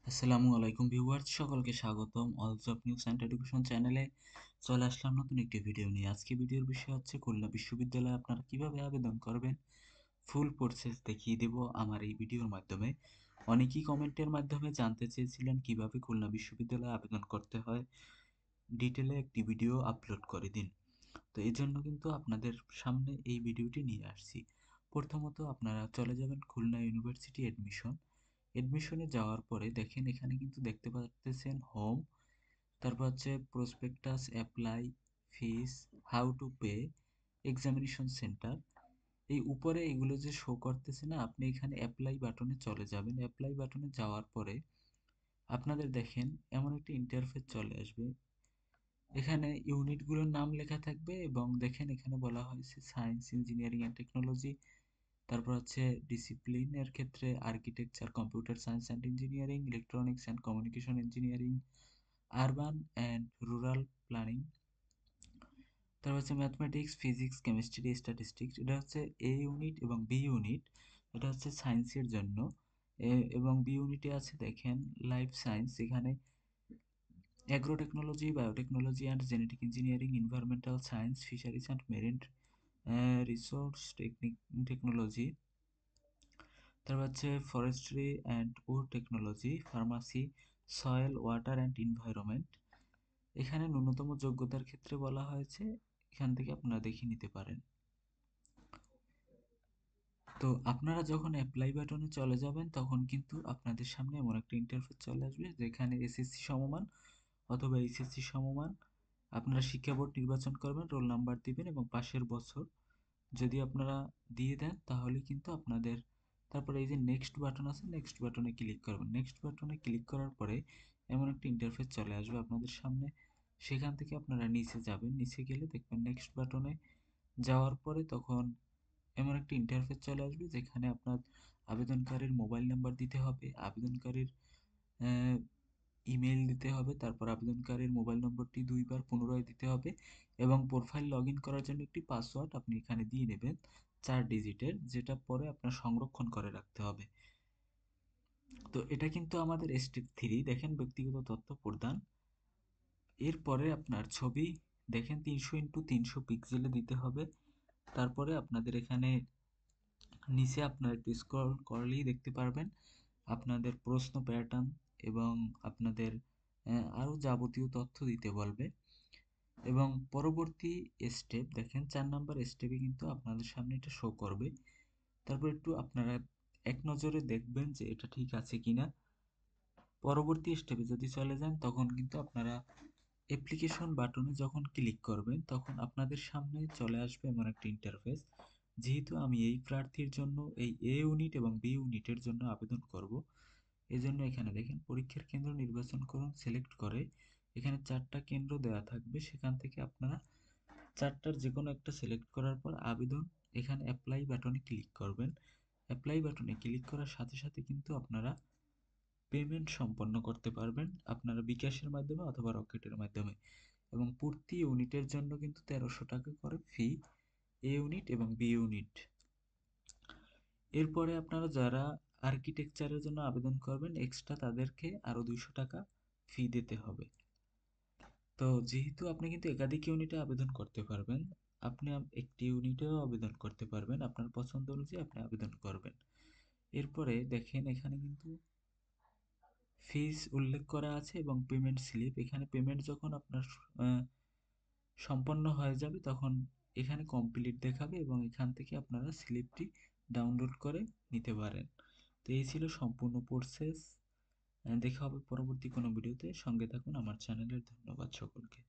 আসসালামু আলাইকুম ভিউয়ার্স, সকলকে স্বাগতম all job news and education চ্যানেলে। চলে আসলাম নতুন একটি ভিডিও নিয়ে। আজকে ভিডিওর বিষয় হচ্ছে খুলনা বিশ্ববিদ্যালয়ে আপনারা কিভাবে আবেদন করবেন। ফুল প্রসেস দেখিয়ে দেব আমার এই ভিডিওর মাধ্যমে। অনেকেই কমেন্টের মাধ্যমে জানতে চেয়েছিলেন কিভাবে খুলনা বিশ্ববিদ্যালয়ে আবেদন করতে হয়, ডিটেলে একটি ভিডিও আপলোড করে দিন। তো এই জন্য কিন্তু আপনাদের সামনে এই ভিডিওটি নিয়ে আসছি। প্রথমত আপনারা চলে যাবেন খুলনা ইউনিভার্সিটি এডমিশনে যাওয়ার পরে দেখেন এখানে কিন্তু দেখতে পাচ্ছেন হোম, তারপর হচ্ছে prospectus, apply, fees, how to pay, examination centre. এই উপরে এগুলো যে শো করতেছে না, আপনি এখানে অ্যাপ্লাই বাটনে চলে যাবেন। অ্যাপ্লাই বাটনে যাওয়ার পরে আপনাদের দেখেন এমন একটি ইন্টারফেস চলে আসবে। এখানে ইউনিটগুলোর নাম লেখা থাকবে এবং দেখেন এখানে বলা হয়েছে সায়েন্স, ইঞ্জিনিয়ারিং অ্যান্ড টেকনোলজি, তারপর হচ্ছে ডিসিপ্লিনের ক্ষেত্রে architecture, computer science and engineering, electronics and communication engineering, urban and rural planning, তারপর হচ্ছে ম্যাথমেটিক্স, ফিজিক্স, কেমিস্ট্রি, স্ট্যাটিস্টিক্স। এটা হচ্ছে এ ইউনিট এবং বি ইউনিট। এটা হচ্ছে সায়েন্সের জন্য। এবং বি ইউনিটে আছে দেখেন লাইফ সায়েন্স, এখানে agro technology, biotechnology and genetic engineering, environmental science, fisheries and marine resource technology, তারপর হচ্ছে forestry and wood technology, pharmacy, soil, water and environment. এখানে ন্যূনতম যোগ্যতার ক্ষেত্রে বলা হয়েছে, এখান থেকে আপনারা দেখে নিতে পারেন। তো আপনারা যখন অ্যাপ্লাই বাটনে চলে যাবেন তখন কিন্তু আপনাদের সামনে এমন একটা ইন্টারফেস চলে আসবে যেখানে এসএসসি সমমান অথবা এইচএসসি সমমান আপনারা শিক্ষা বোর্ড নির্বাচন করবেন, রোল নাম্বার দিবেন এবং পাশের বছর যদি আপনারা দিয়ে দেন তাহলে কিন্তু আপনাদের, তারপরে এই যে নেক্সট বাটন আছে, নেক্সট বাটনে ক্লিক করবেন। নেক্সট বাটনে ক্লিক করার পরে এমন একটা ইন্টারফেস চলে আসবে আপনাদের সামনে। সেখান থেকে আপনারা নিচে যাবেন, নিচে গেলে দেখবেন নেক্সট বাটনে যাওয়ার পরে তখন এমন একটা ইন্টারফেস চলে আসবে যেখানে আপনার আবেদনকারীর মোবাইল নাম্বার দিতে হবে, আবেদনকারীর ইমেল দিতে হবে, তারপর আবেদনকারীর মোবাইল নম্বরটি 2 বার পুনরায় দিতে হবে এবং প্রোফাইল লগ ইন করার জন্য একটি পাসওয়ার্ড আপনি এখানে দিয়ে নেবেন 4 ডিজিটের, যেটা পরে আপনার সংরক্ষণ করে রাখতে হবে। তো এটা কিন্তু আমাদের স্টেপ 3। দেখেন ব্যক্তিগত তথ্য প্রদান। এরপরে আপনার ছবি দেখেন 300x300 পিক্সেলে দিতে হবে। তারপরে আপনাদের এখানে নিচে আপনারা একটু স্ক্রল করলেই দেখতে পারবেন আপনাদের প্রশ্ন প্যাটার্ন এবং আপনাদের আরও যাবতীয় তথ্য দিতে বলবে। এবং পরবর্তী স্টেপ দেখেন 4 নাম্বার স্টেপে কিন্তু আপনাদের সামনে এটা শো করবে। তারপর একটু আপনারা এক নজরে দেখবেন যে এটা ঠিক আছে কিনা। পরবর্তী স্টেপে যদি চলে যান তখন কিন্তু আপনারা অ্যাপ্লিকেশন বাটনে যখন ক্লিক করবেন তখন আপনাদের সামনে চলে আসবে এমন একটা ইন্টারফেস। যেহেতু আমি এই প্রার্থীর জন্য এই এ ইউনিট এবং বি ইউনিটের জন্য আবেদন করব, এজন্য এখানে দেখেন পরীক্ষার কেন্দ্র নির্বাচন করুন, সিলেক্ট করে এখানে 4টা কেন্দ্র দেওয়া থাকবে। সেখান থেকে আপনারা 4টার যে কোনো একটা সিলেক্ট করার পর আবেদন, এখানে অ্যাপ্লাই বাটনে ক্লিক করবেন। অ্যাপ্লাই বাটনে ক্লিক করার সাথে সাথে কিন্তু আপনারা পেমেন্ট সম্পন্ন করতে পারবেন আপনারা বিকাশের মাধ্যমে অথবা রকেটের মাধ্যমে। এবং প্রতি ইউনিটের জন্য কিন্তু 1300 টাকা করে ফি, এ ইউনিট এবং বি ইউনিট। এরপরে আপনারা যারা আর্কিটেকচারের জন্য আবেদন করবেন এক্সট্রা তাদেরকে আরো 200 টাকা ফি দিতে হবে। তো যেহেতু আপনি কিন্তু একাধিক ইউনিটে আবেদন করতে পারবেন, আপনি একটি ইউনিটেও আবেদন করতে পারবেন, আপনার পছন্দ অনুযায়ী আপনি আবেদন করবেন। এরপরে দেখেন এখানে কিন্তু ফিস উল্লেখ করা আছে এবং পেমেন্ট স্লিপ। এখানে পেমেন্ট যখন আপনার সম্পন্ন হয়ে যাবে তখন এখানে কমপ্লিট দেখাবে এবং এখান থেকে আপনারা স্লিপটি ডাউনলোড করে নিতে পারেন। তো এই ছিল সম্পূর্ণ প্রসেস। দেখা হবে পরবর্তী কোনো ভিডিওতে, সঙ্গে থাকুন আমার চ্যানেলের। ধন্যবাদ সকলকে।